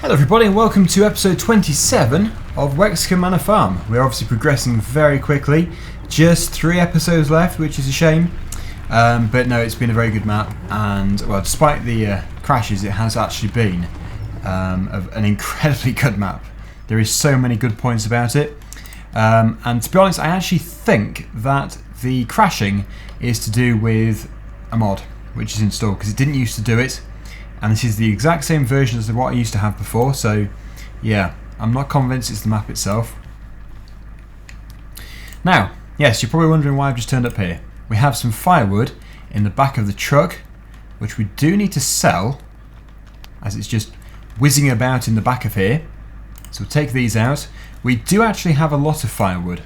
Hello everybody and welcome to episode 27 of Wexcombe Manor Farm. We're obviously progressing very quickly. Just 3 episodes left, which is a shame. But no, it's been a very good map, and well, despite the crashes, it has actually been an incredibly good map. There is so many good points about it. And to be honest, I actually think that the crashing is to do with a mod which is installed, because it didn't used to do it. And this is the exact same version as what I used to have before, so yeah, I'm not convinced it's the map itself. Now, yes, you're probably wondering why I've just turned up here. We have some firewood in the back of the truck, which we do need to sell, as it's just whizzing about in the back of here. So we'll take these out. We do actually have a lot of firewood,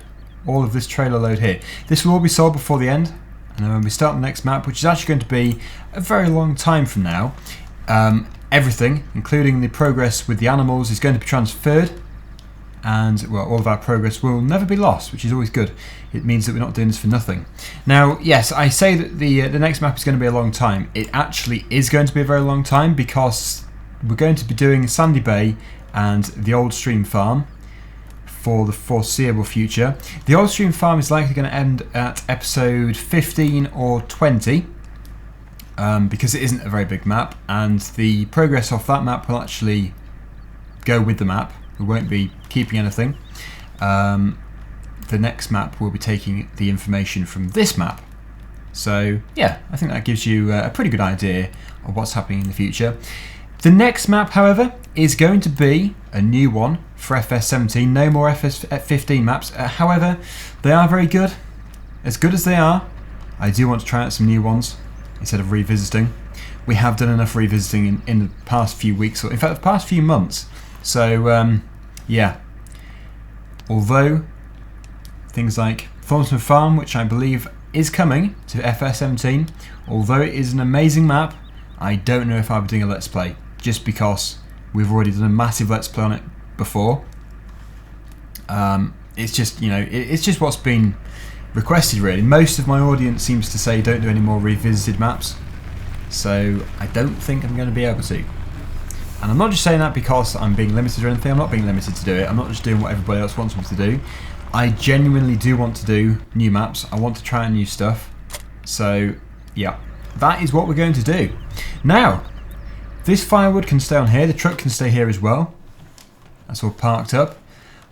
all of this trailer load here. This will all be sold before the end, and then when we start the next map, which is actually going to be a very long time from now, everything, including the progress with the animals, is going to be transferred, and well, all of our progress will never be lost, which is always good. It means that we're not doing this for nothing. Now, yes, I say that the next map is going to be a long time. It actually is going to be a very long time, because we're going to be doing Sandy Bay and the Old Stream Farm for the foreseeable future. The Old Stream Farm is likely going to end at episode 15 or 20. Because it isn't a very big map, and the progress off that map will actually go with the map. We won't be keeping anything. The next map will be taking the information from this map. So yeah, I think that gives you a pretty good idea of what's happening in the future. The next map, however, is going to be a new one for FS17. No more FS15 maps. However, they are very good. As good as they are, I do want to try out some new ones instead of revisiting. We have done enough revisiting in the past few weeks, or in fact the past few months. So yeah, although things like Thornton Farm, which I believe is coming to FS17, although it is an amazing map, I don't know if I'll be doing a Let's Play, just because we've already done a massive Let's Play on it before. It's just, you know, it's just what's been requested really. Most of my audience seems to say don't do any more revisited maps, so I don't think I'm going to be able to. And I'm not just saying that because I'm being limited or anything. I'm not being limited to do it. I'm not just doing what everybody else wants me to do. I genuinely do want to do new maps. I want to try new stuff. So yeah, that is what we're going to do. Now, this firewood can stay on here. The truck can stay here as well. That's all parked up.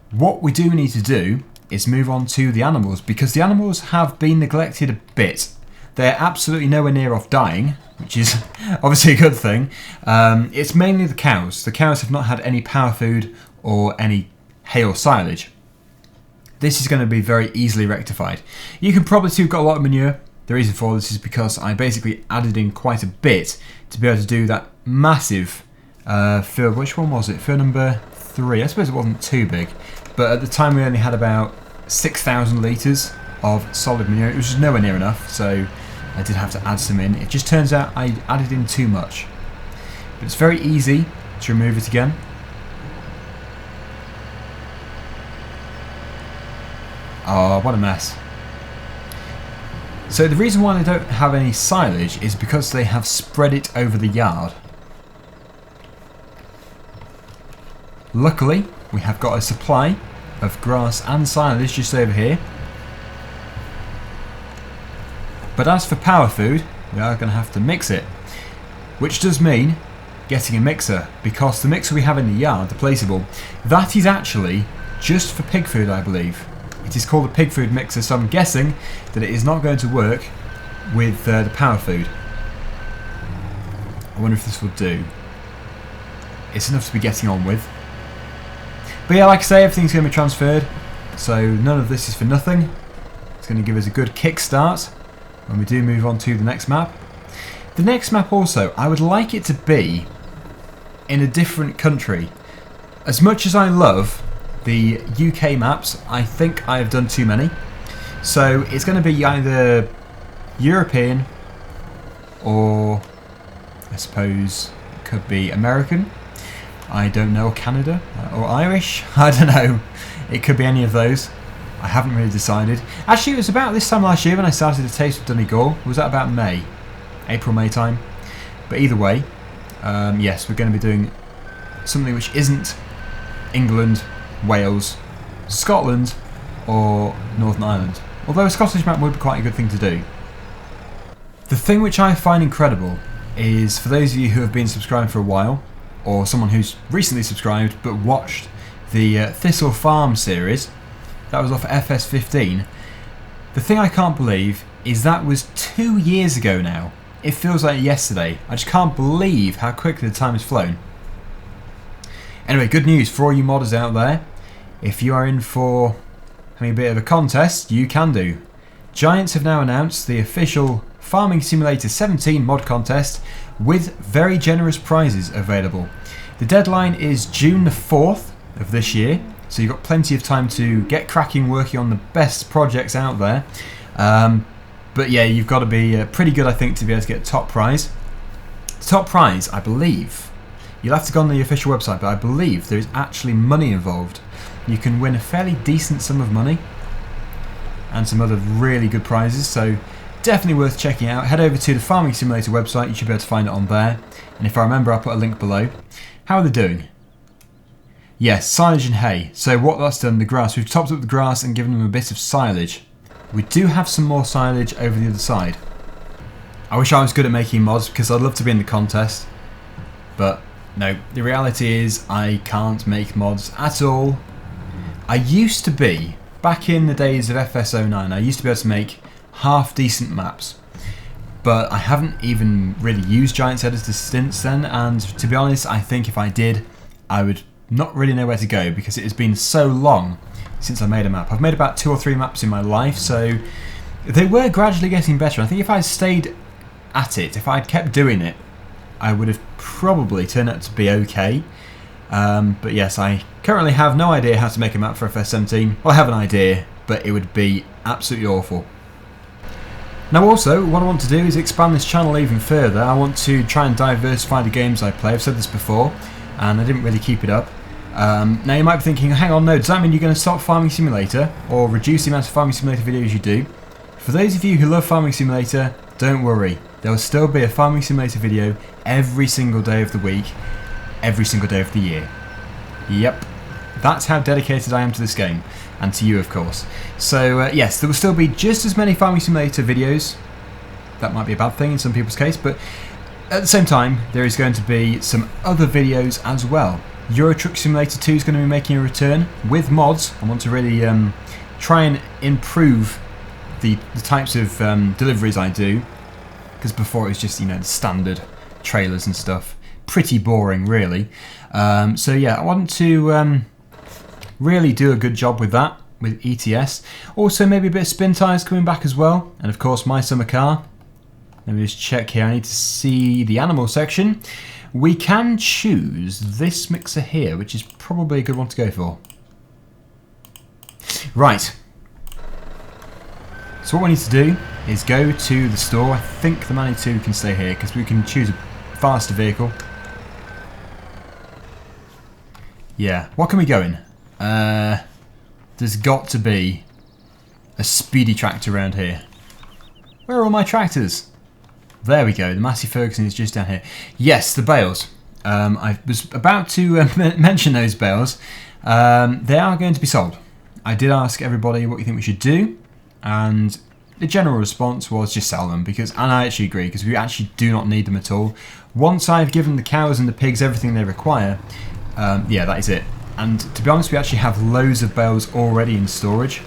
What we do need to do is move on to the animals, because the animals have been neglected a bit. They're absolutely nowhere near off dying, which is obviously a good thing. It's mainly the cows. The cows have not had any power food or any hay or silage. This is going to be very easily rectified. You can probably see we've got a lot of manure. The reason for this is because I basically added in quite a bit to be able to do that massive fill. Which one was it? Fill number 3. I suppose it wasn't too big, but at the time we only had about 6,000 litres of solid manure. It was just nowhere near enough, so I did have to add some in. It just turns out I added in too much. But it's very easy to remove it again. Oh, what a mess. So the reason why they don't have any silage is because they have spread it over the yard. Luckily, we have got a supply of grass and silage just over here. But as for power food, we are going to have to mix it, which does mean getting a mixer, because the mixer we have in the yard, the placeable, that is actually just for pig food, I believe. It is called a pig food mixer, so I'm guessing that it is not going to work with the power food. I wonder if this will do. It's enough to be getting on with. But yeah, like I say, everything's going to be transferred, so none of this is for nothing. It's going to give us a good kickstart when we do move on to the next map. The next map also, I would like it to be in a different country. As much as I love the UK maps, I think I have done too many. So it's going to be either European, or I suppose it could be American. I don't know, Canada or Irish. I don't know. It could be any of those. I haven't really decided. Actually, it was about this time last year when I started to taste of Donegal. Was that about May? April, May time? But either way, yes, we're going to be doing something which isn't England, Wales, Scotland or Northern Ireland. Although a Scottish map would be quite a good thing to do. The thing which I find incredible is, for those of you who have been subscribing for a while, or someone who's recently subscribed but watched the Thistle Farm series, that was off FS15, the thing I can't believe is that was 2 years ago now. It feels like yesterday. I just can't believe how quickly the time has flown. Anyway, good news for all you modders out there. If you are in for having a bit of a contest, you can do. Giants have now announced the official Farming Simulator 17 mod contest with very generous prizes available. The deadline is June the 4th of this year, so you've got plenty of time to get cracking working on the best projects out there. But yeah, you've got to be pretty good, I think, to be able to get top prize. The top prize, I believe, you'll have to go on the official website, but I believe there is actually money involved. You can win a fairly decent sum of money and some other really good prizes, so definitely worth checking out. Head over to the Farming Simulator website, you should be able to find it on there. And if I remember, I'll put a link below. How are they doing? Yes, silage and hay. So what that's done, the grass, we've topped up the grass and given them a bit of silage. We do have some more silage over the other side. I wish I was good at making mods because I'd love to be in the contest. But no, the reality is I can't make mods at all. I used to be, back in the days of FS09, I used to be able to make half decent maps. But I haven't even really used Giants Editor since then, and to be honest, I think if I did, I would not really know where to go because it has been so long since I made a map. I've made about 2 or 3 maps in my life, so they were gradually getting better. I think if I stayed at it, if I'd kept doing it, I would have probably turned out to be okay. But yes, I currently have no idea how to make a map for FS17. Well, I have an idea, but it would be absolutely awful. Now also, what I want to do is expand this channel even further. I want to try and diversify the games I play. I've said this before, and I didn't really keep it up. Now you might be thinking, hang on, no, does that mean you're going to stop Farming Simulator or reduce the amount of Farming Simulator videos you do? For those of you who love Farming Simulator, don't worry. There will still be a Farming Simulator video every single day of the week, every single day of the year. Yep, that's how dedicated I am to this game, and to you of course. So yes, there will still be just as many Farming Simulator videos. That might be a bad thing in some people's case, but at the same time, there is going to be some other videos as well. Euro Truck Simulator 2 is going to be making a return with mods. I want to really try and improve the types of deliveries I do, because before it was just, you know, the standard trailers and stuff. Pretty boring, really. So yeah, I want to really do a good job with that, with ETS. Also maybe a bit of spin tyres coming back as well, and of course my summer car. Let me just check here, I need to see the animal section. We can choose this mixer here, which is probably a good one to go for. Right. So what we need to do is go to the store. I think the Manor 2 can stay here because we can choose a faster vehicle. Yeah, what can we go in? There's got to be a speedy tractor around here. Where are all my tractors? There we go, the Massey Ferguson is just down here. Yes, the bales. I was about to mention those bales. They are going to be sold. I did ask everybody what you think we should do, and the general response was just sell them, because, and I actually agree, because we actually do not need them at all. Once I've given the cows and the pigs everything they require, yeah, that is it. And to be honest, we actually have loads of bales already in storage,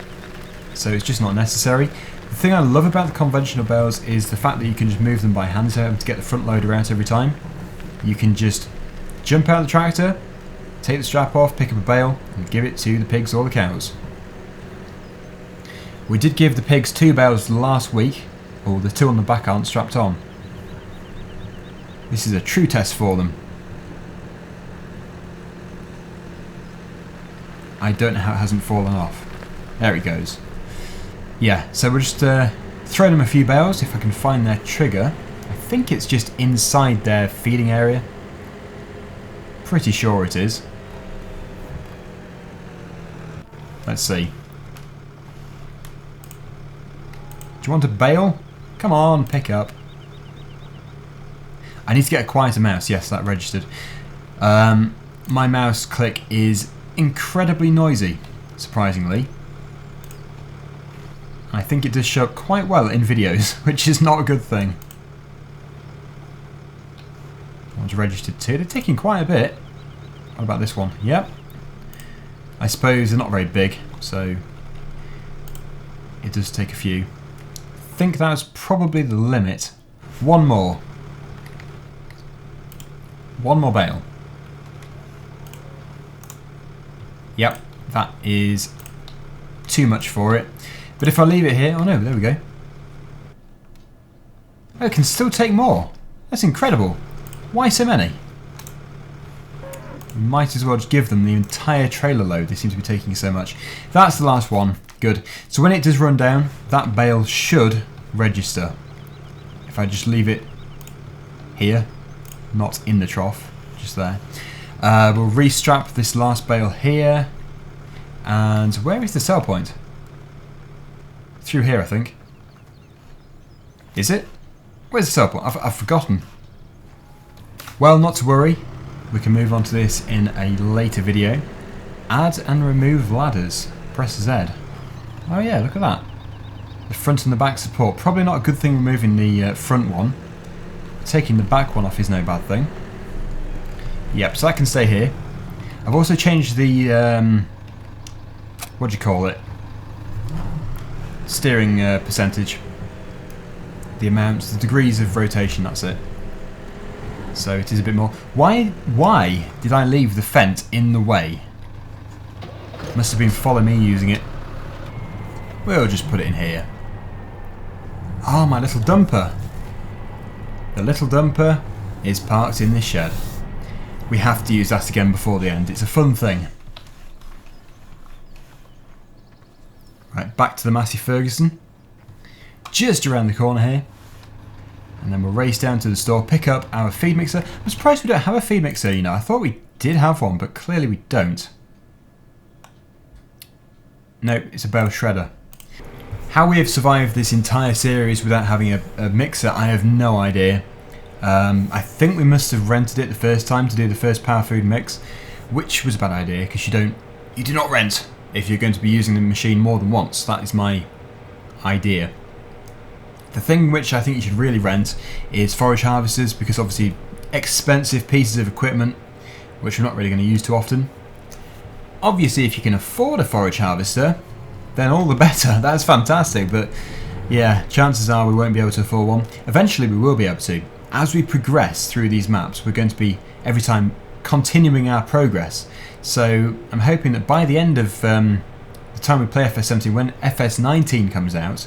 so it's just not necessary. The thing I love about the conventional bales is the fact that you can just move them by hand, so you don't have to get the front loader out every time. You can just jump out of the tractor, take the strap off, pick up a bale, and give it to the pigs or the cows. We did give the pigs 2 bales last week. Oh, the 2 on the back aren't strapped on. This is a true test for them. I don't know how it hasn't fallen off. There it goes. Yeah, so we'll just throw them a few bales if I can find their trigger. I think it's just inside their feeding area. Pretty sure it is. Let's see. Do you want a bale? Come on, pick up. I need to get a quieter mouse. Yes, that registered. my mouse click is incredibly noisy, surprisingly. I think it does show up quite well in videos, which is not a good thing. One's registered too. They're taking quite a bit. What about this one? Yep. I suppose they're not very big, so it does take a few. I think that's probably the limit. One more. One more bale. Yep, that is too much for it. But if I leave it here... Oh no, there we go. Oh, it can still take more. That's incredible. Why so many? We might as well just give them the entire trailer load. They seem to be taking so much. That's the last one. Good. So when it does run down, that bale should register. If I just leave it here, not in the trough, just there. We'll restrap this last bale here. And where is the sell point? Through here, I think. Is it? Where's the sell point? I've forgotten. Well, not to worry. We can move on to this in a later video. Add and remove ladders. Press Z. Oh yeah, look at that. The front and the back support. Probably not a good thing removing the front one. Taking the back one off is no bad thing. Yep, so that can stay here. I've also changed the... what do you call it? Steering percentage. The amounts, the degrees of rotation, that's it. So it is a bit more. Why did I leave the Fendt in the way? Must have been following me using it. We'll just put it in here. Oh, my little dumper. The little dumper is parked in this shed. We have to use that again before the end. It's a fun thing. Right, back to the Massey Ferguson. Just around the corner here. And then we'll race down to the store, pick up our feed mixer. I'm surprised we don't have a feed mixer, you know. I thought we did have one, but clearly we don't. Nope, it's a bale shredder. How we have survived this entire series without having a mixer, I have no idea. I think we must have rented it the first time to do the first power food mix, which was a bad idea because you do not rent if you're going to be using the machine more than once. That is my idea. The thing which I think you should really rent is forage harvesters, because obviously expensive pieces of equipment which we're not really going to use too often. Obviously if you can afford a forage harvester, then all the better. That's fantastic, but yeah, chances are we won't be able to afford one. Eventually we will be able to. As we progress through these maps, we're going to be every time continuing our progress. So I'm hoping that by the end of the time we play FS17, when FS19 comes out,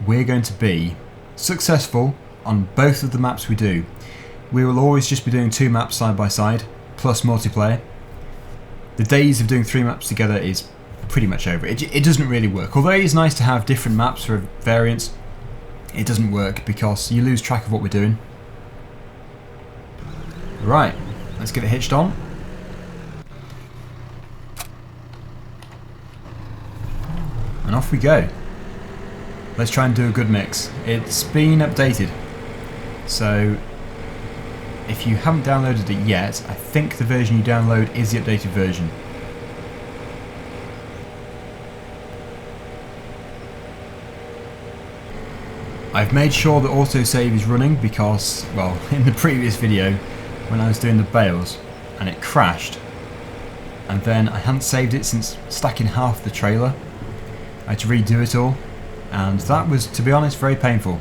we're going to be successful on both of the maps we do. We will always just be doing 2 maps side by side, plus multiplayer. The days of doing 3 maps together is pretty much over. It doesn't really work. Although it is nice to have different maps for variants, it doesn't work because you lose track of what we're doing. Right, let's get it hitched on. And off we go. Let's try and do a good mix. It's been updated, so if you haven't downloaded it yet, I think the version you download is the updated version. I've made sure that autosave is running because, well, in the previous video when I was doing the bales and it crashed, and then I hadn't saved it since stacking half the trailer. I had to redo it all, and that was, to be honest, very painful.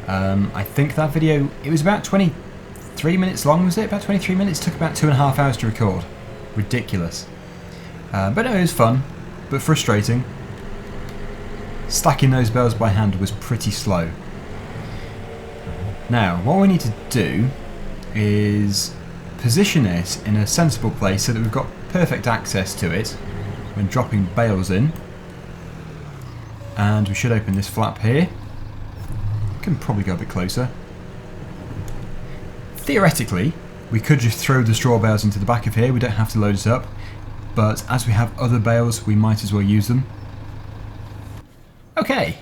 I think that video, it was about 23 minutes long, was it? About 23 minutes, took about 2.5 hours to record. Ridiculous. But no, it was fun, but frustrating. Stacking those bales by hand was pretty slow. Now, what we need to do is position it in a sensible place so that we've got perfect access to it when dropping bales in. And we should open this flap here. Can probably go a bit closer. Theoretically, we could just throw the straw bales into the back of here. We don't have to load it up. But as we have other bales, we might as well use them. Okay,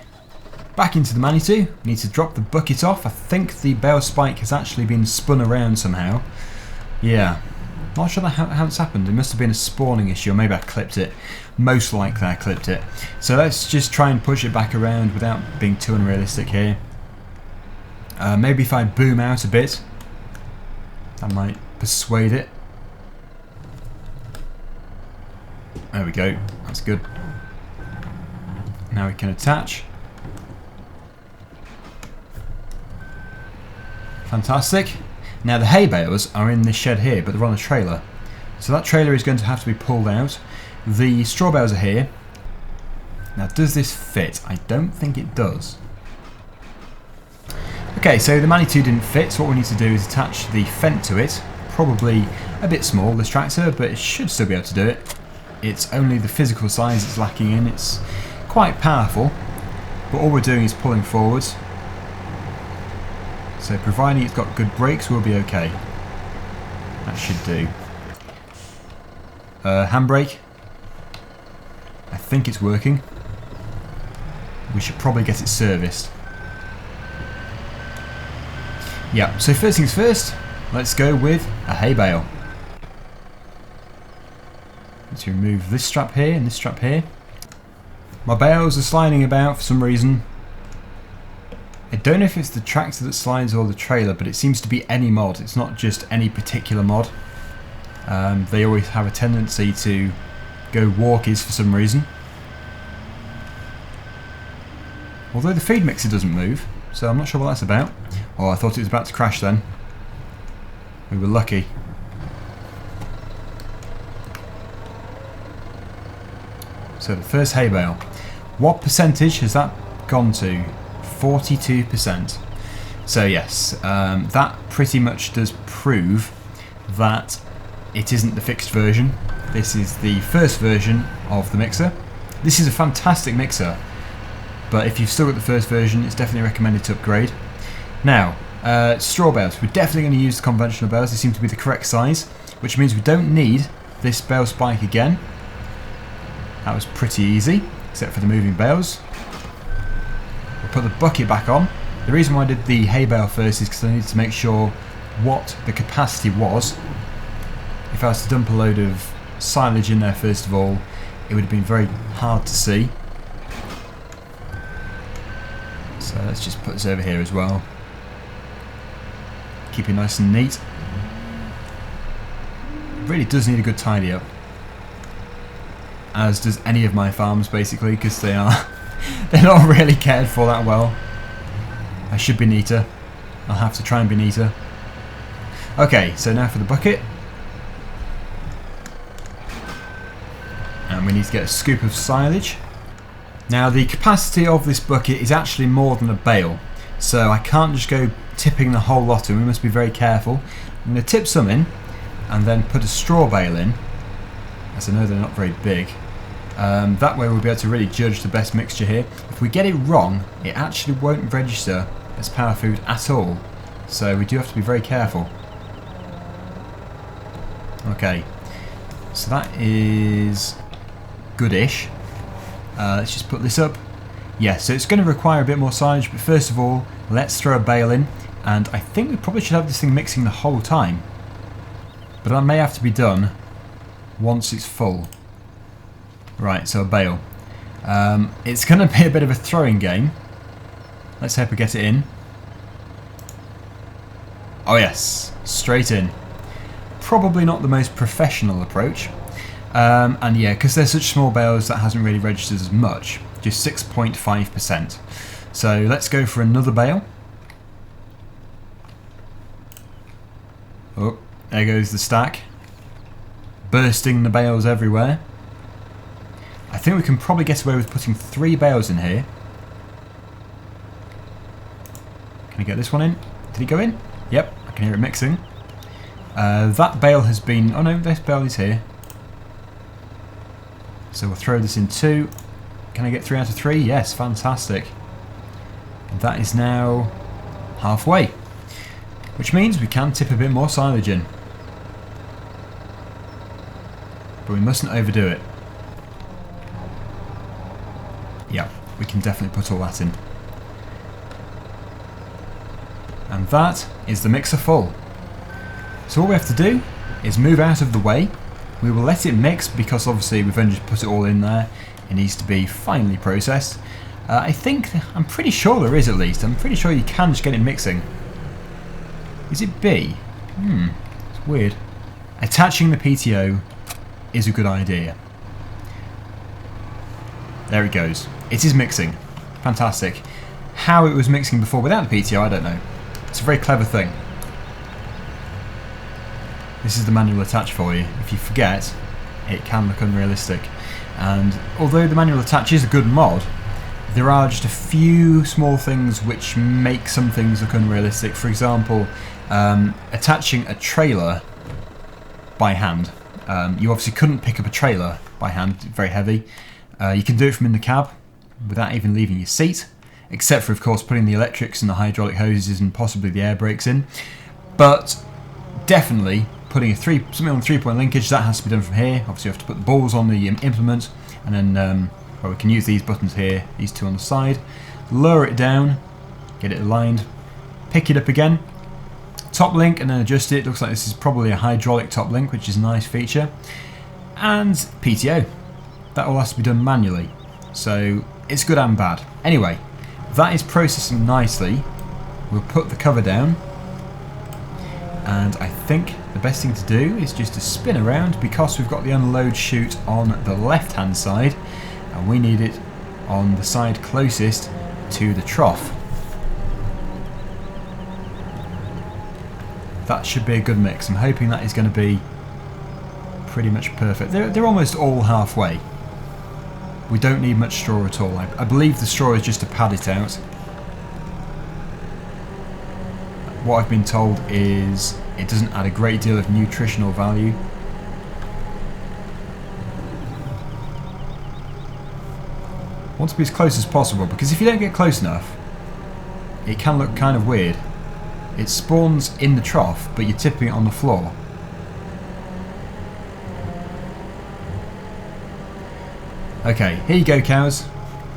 back into the Manitou. Need to drop the bucket off. I think the bale spike has actually been spun around somehow. Yeah, Not sure how it's happened. It must have been a spawning issue, or maybe I clipped it. Most likely I clipped it. So let's just try and push it back around without being too unrealistic here. Maybe if I boom out a bit, that might persuade it. There we go. That's good. Now we can attach. Fantastic. Now the hay bales are in this shed here, but they're on a trailer. So that trailer is going to have to be pulled out. The straw bales are here. Now does this fit? I don't think it does. Okay, so the Manny 2 didn't fit, so what we need to do is attach the Fendt to it. Probably a bit small, this tractor, but it should still be able to do it. It's only the physical size it's lacking in. It's quite powerful, but all we're doing is pulling forwards. So providing it's got good brakes, we'll be okay. That should do. Handbrake. I think it's working. We should probably get it serviced. Yeah, so first things first, let's go with a hay bale. Let's remove this strap here and this strap here. My bales are sliding about for some reason. I don't know if it's the tractor that slides or the trailer, but it seems to be any mod. It's not just any particular mod. They always have a tendency to go walkies for some reason. Although the feed mixer doesn't move, so I'm not sure what that's about. Oh, I thought it was about to crash then. We were lucky. So the first hay bale. What percentage has that gone to? 42%. So yes, that pretty much does prove that it isn't the fixed version. This is the first version of the mixer. This is a fantastic mixer, but if you've still got the first version, it's definitely recommended to upgrade. Now, straw bales. We're definitely going to use the conventional bales. They seem to be the correct size, which means we don't need this bale spike again. That was pretty easy, except for the moving bales. We'll put the bucket back on. The reason why I did the hay bale first is because I needed to make sure what the capacity was. If I was to dump a load of silage in there first of all, it would have been very hard to see. So let's just put this over here as well. Keep it nice and neat. It really does need a good tidy up. As does any of my farms basically, because they're not really cared for that well. I should be neater. I'll have to try and be neater. Okay, so now for the bucket. And we need to get a scoop of silage. Now the capacity of this bucket is actually more than a bale, so I can't just go tipping the whole lot in. We must be very careful. I'm going to tip some in and then put a straw bale in, as I know they're not very big. That way we'll be able to really judge the best mixture here. If we get it wrong, it actually won't register as power food at all, so we do have to be very careful. Okay, so that is goodish. Let's just put this up. Yeah, so it's going to require a bit more silage, but first of all, let's throw a bale in, and I think we probably should have this thing mixing the whole time. But that may have to be done once it's full. Right, so a bale. It's going to be a bit of a throwing game. Let's hope we get it in. Oh yes, straight in. Probably not the most professional approach. And yeah, because they're such small bales, that hasn't really registered as much. Just 6.5%. So let's go for another bale. Oh, there goes the stack. Bursting the bales everywhere. I think we can probably get away with putting 3 bales in here. Can I get this one in? Did he go in? Yep, I can hear it mixing. That bale has been... Oh no, this bale is here. So we'll throw this in 2. Can I get 3 out of 3? Yes, fantastic. And that is now halfway. Which means we can tip a bit more silage in. But we mustn't overdo it. Yeah, we can definitely put all that in. And that is the mixer full. So all we have to do is move out of the way. We will let it mix because obviously we've only just put it all in there. It needs to be finely processed. I'm pretty sure there is at least. I'm pretty sure you can just get it mixing. Is it B? It's weird. Attaching the PTO is a good idea. There it goes. It is mixing. Fantastic. How it was mixing before without the PTO, I don't know. It's a very clever thing. This is the manual attach for you. If you forget, it can look unrealistic. And although the manual attach is a good mod, there are just a few small things which make some things look unrealistic. For example, attaching a trailer by hand. You obviously couldn't pick up a trailer by hand, very heavy. You can do it from in the cab without even leaving your seat, except for of course putting the electrics and the hydraulic hoses and possibly the air brakes in. But definitely putting something on 3-point linkage, that has to be done from here. Obviously you have to put the balls on the implement, and then well, we can use these buttons here, these two on the side, lower it down, get it aligned, pick it up again, top link and then adjust it. Looks like this is probably a hydraulic top link, which is a nice feature. And PTO. That all has to be done manually. So it's good and bad. Anyway, that is processing nicely. We'll put the cover down. And I think the best thing to do is just to spin around, because we've got the unload chute on the left hand side and we need it on the side closest to the trough. That should be a good mix. I'm hoping that is going to be pretty much perfect. They're almost all halfway. We don't need much straw at all. I believe the straw is just to pad it out. What I've been told is it doesn't add a great deal of nutritional value. I want to be as close as possible, because if you don't get close enough, it can look kind of weird. It spawns in the trough, but you're tipping it on the floor. Okay, here you go, cows.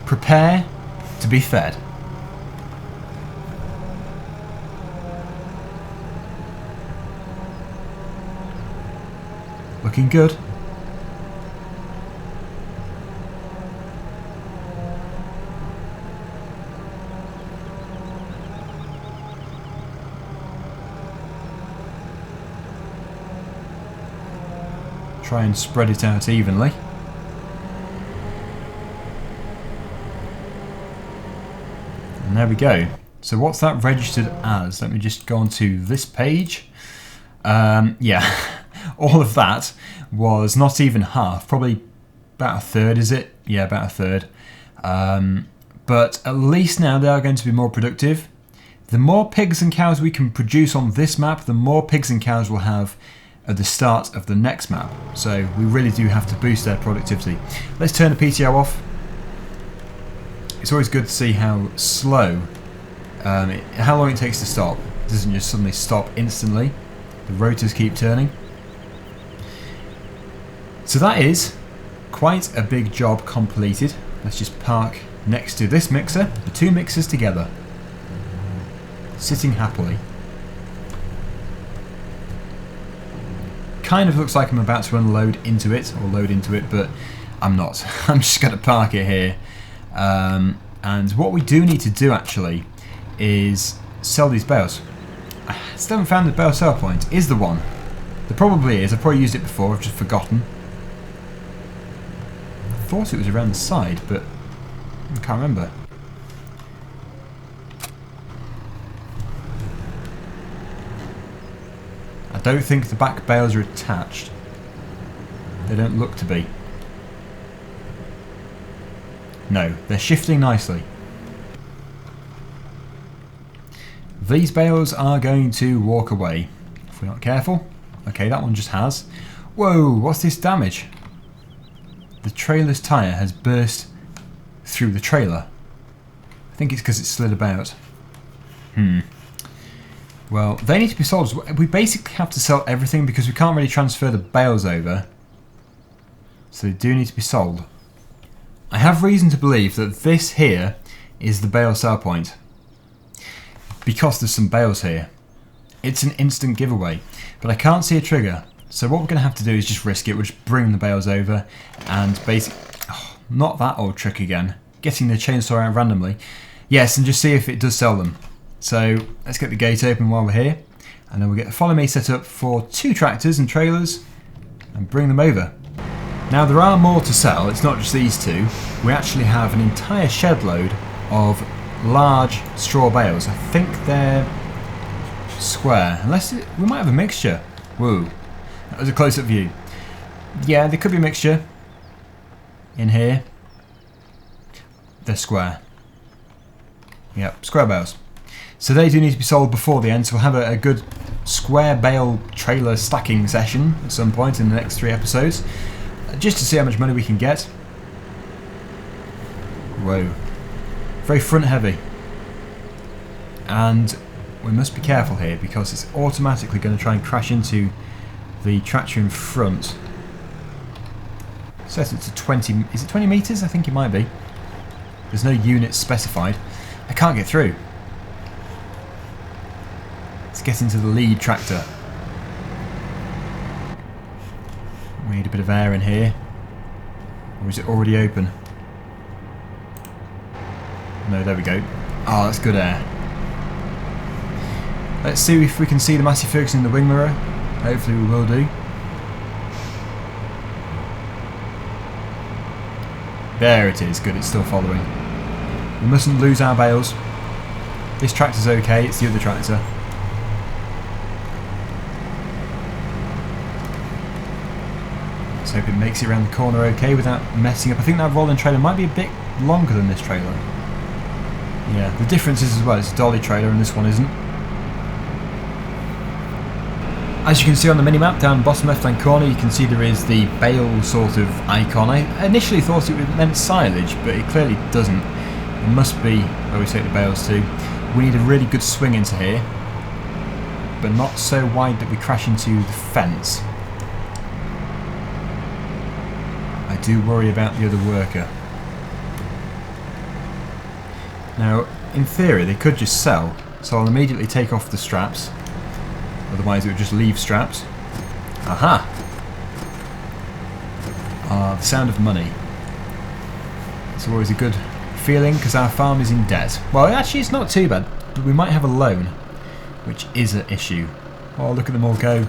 Prepare to be fed. Looking good. Try and spread it out evenly. And there we go. So what's that registered as? Let me just go on to this page. Yeah, all of that was not even half, probably about a third, is it? Yeah, about a third. But at least now they are going to be more productive. The more pigs and cows we can produce on this map, the more pigs and cows we'll have at the start of the next map. So we really do have to boost their productivity. Let's turn the PTO off. It's always good to see how slow, how long it takes to stop. It doesn't just suddenly stop instantly. The rotors keep turning. So that is quite a big job completed. Let's just park next to this mixer, the two mixers together, sitting happily. Kind of looks like I'm about to unload into it, or load into it, but I'm not. I'm just going to park it here. And what we do need to do actually is sell these bales. I still haven't found the bale sell point. Is the one? There probably is. I've probably used it before. I've just forgotten. I thought it was around the side, but I can't remember. I don't think the back bales are attached. They don't look to be. No, they're shifting nicely. These bales are going to walk away if we're not careful. Okay, that one just has. Whoa, what's this damage? The trailer's tyre has burst through the trailer. I think it's because it slid about. Well, they need to be sold. We basically have to sell everything because we can't really transfer the bales over. So they do need to be sold. I have reason to believe that this here is the bale sell point, because there's some bales here. It's an instant giveaway, but I can't see a trigger, So what we're going to have to do is just risk it. We'll just bring the bales over and basically... Oh, not that old trick again. Getting the chainsaw out randomly. Yes, and just see if it does sell them. So let's get the gate open while we're here. And then we'll get Follow Me set up for 2 tractors and trailers and bring them over. Now there are more to sell, it's not just these 2. We actually have an entire shed load of large straw bales. I think they're square, unless we might have a mixture. Whoa, that was a close-up view. Yeah, there could be a mixture in here. They're square. Yep, square bales. So they do need to be sold before the end, so we'll have a good square bale trailer stacking session at some point in the next 3 episodes, just to see how much money we can get. Whoa. Very front heavy. And we must be careful here because it's automatically going to try and crash into the tractor in front. Set it to 20, is it 20 metres? I think it might be. There's no units specified. I can't get through. Let's get into the lead tractor. We need a bit of air in here. Or is it already open? No, there we go. Oh, that's good air. Let's see if we can see the Massey Ferguson in the wing mirror. Hopefully we will do. There it is. Good, it's still following. We mustn't lose our bales. This tractor's okay, it's the other tractor. Let's hope it makes it around the corner okay without messing up. I think that Rolland trailer might be a bit longer than this trailer. Yeah, the difference is as well, it's a dolly trailer and this one isn't. As you can see on the minimap down bottom left hand corner, you can see there is the bale sort of icon. I initially thought it meant silage, but it clearly doesn't. It must be where we take the bales to. We need a really good swing into here, but not so wide that we crash into the fence. I do worry about the other worker. Now, in theory, they could just sell, so I'll immediately take off the straps. Otherwise, it would just leave straps. Aha! Ah, the sound of money. It's always a good feeling because our farm is in debt. Well, actually, it's not too bad, but we might have a loan, which is an issue. Oh, look at them all go.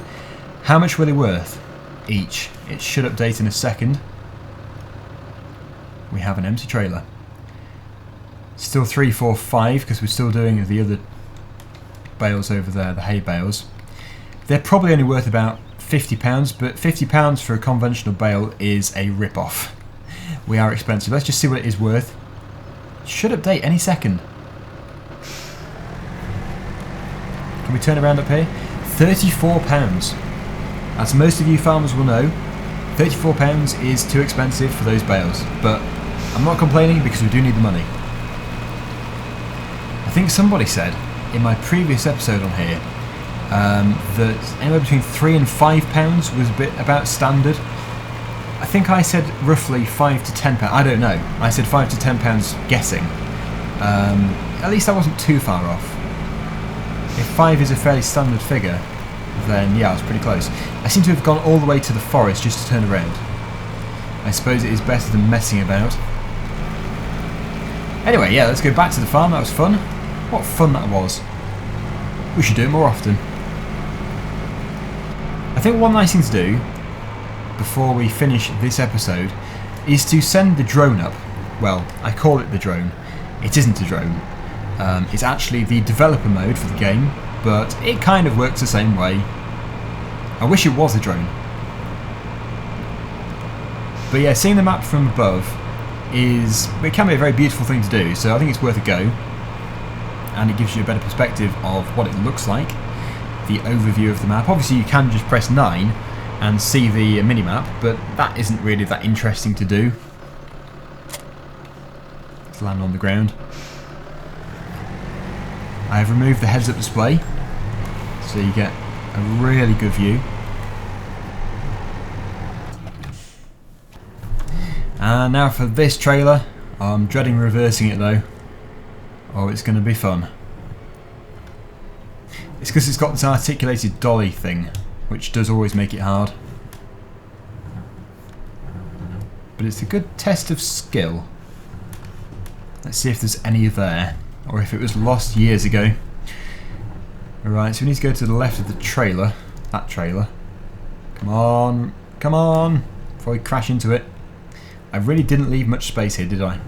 How much were they worth? Each. It should update in a second. We have an empty trailer. Still 3, 4, 5 because we're still doing the other bales over there, the hay bales. They're probably only worth about £50, but £50 for a conventional bale is a rip-off. We are expensive. Let's just see what it is worth. Should update any second. Can we turn around up here? £34. As most of you farmers will know, £34 is too expensive for those bales, but I'm not complaining because we do need the money. I think somebody said in my previous episode on here that anywhere between £3 and £5 was a bit about standard. I think I said roughly £5 to £10. I don't know. I said £5 to £10 guessing. At least I wasn't too far off. If 5 is a fairly standard figure, then yeah, I was pretty close. I seem to have gone all the way to the forest just to turn around. I suppose it is better than messing about. Anyway, yeah, let's go back to the farm. That was fun. What fun that was. We should do it more often. I think one nice thing to do before we finish this episode is to send the drone up. Well, I call it the drone. It isn't a drone. It's actually the developer mode for the game, but it kind of works the same way. I wish it was a drone. But yeah, seeing the map from above it can be a very beautiful thing to do, so I think it's worth a go. And it gives you a better perspective of what it looks like, the overview of the map. Obviously you can just press 9 and see the minimap, but that isn't really that interesting to do. Let's land on the ground. I have removed the heads-up display, so you get a really good view. And now for this trailer. I'm dreading reversing it though. Oh, it's going to be fun. It's because it's got this articulated dolly thing. which does always make it hard. But it's a good test of skill. Let's see if there's any there, or if it was lost years ago. Alright, so we need to go to the left of the trailer. That trailer. Come on, come on, before we crash into it. I really didn't leave much space here, did I?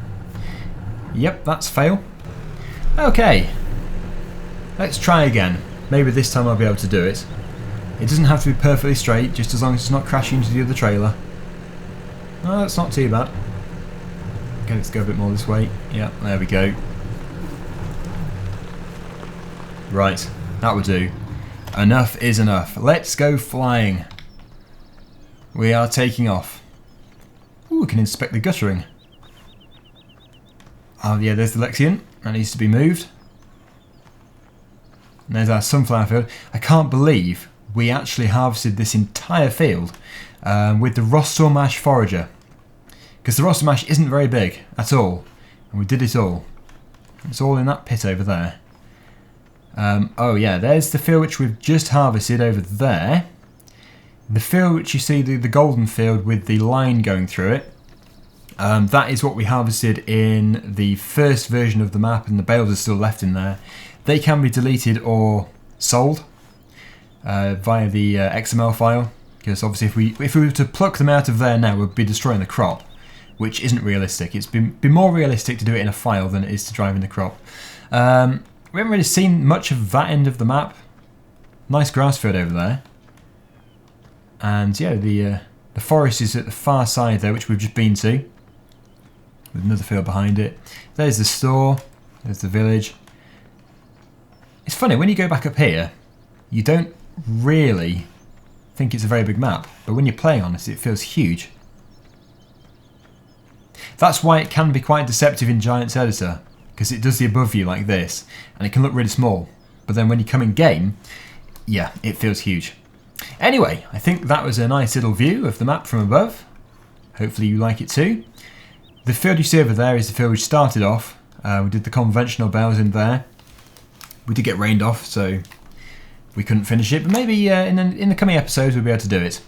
Yep, that's fail. Okay, let's try again. Maybe this time I'll be able to do it. It doesn't have to be perfectly straight, just as long as it's not crashing into the other trailer. No, that's not too bad. Okay, let's go a bit more this way. Yep, there we go. Right, that will do. Enough is enough. Let's go flying. We are taking off. Ooh, we can inspect the guttering. Oh yeah, there's the Lexion. That needs to be moved. And there's our sunflower field. I can't believe we actually harvested this entire field with the Rostor Mash forager. Because the Rostor Mash isn't very big at all. And we did it all. It's all in that pit over there. Oh yeah, there's the field which we've just harvested over there. The field which you see, the golden field with the line going through it. That is what we harvested in the first version of the map, and the bales are still left in there. They can be deleted or sold via the XML file, because obviously if we were to pluck them out of there now, we'd be destroying the crop, which isn't realistic. It's been more realistic to do it in a file than it is to drive in the crop. We haven't really seen much of that end of the map. Nice grass field over there. And yeah, the forest is at the far side there, which we've just been to. With another field behind it. There's the store. There's the village. It's funny, when you go back up here, you don't really think it's a very big map. But when you're playing on it, it feels huge. That's why it can be quite deceptive in Giant's Editor. Because it does the above view like this. And it can look really small. But then when you come in game, yeah, it feels huge. Anyway, I think that was a nice little view of the map from above. Hopefully you like it too. The field you see over there is the field we started off. We did the conventional bales in there. We did get rained off, so we couldn't finish it. But maybe in the coming episodes we'll be able to do it.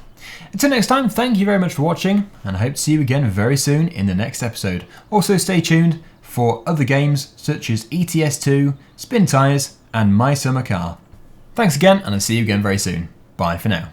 Until next time, thank you very much for watching. And I hope to see you again very soon in the next episode. Also stay tuned for other games such as ETS2, Spin Tyres and My Summer Car. Thanks again, and I'll see you again very soon. Bye for now.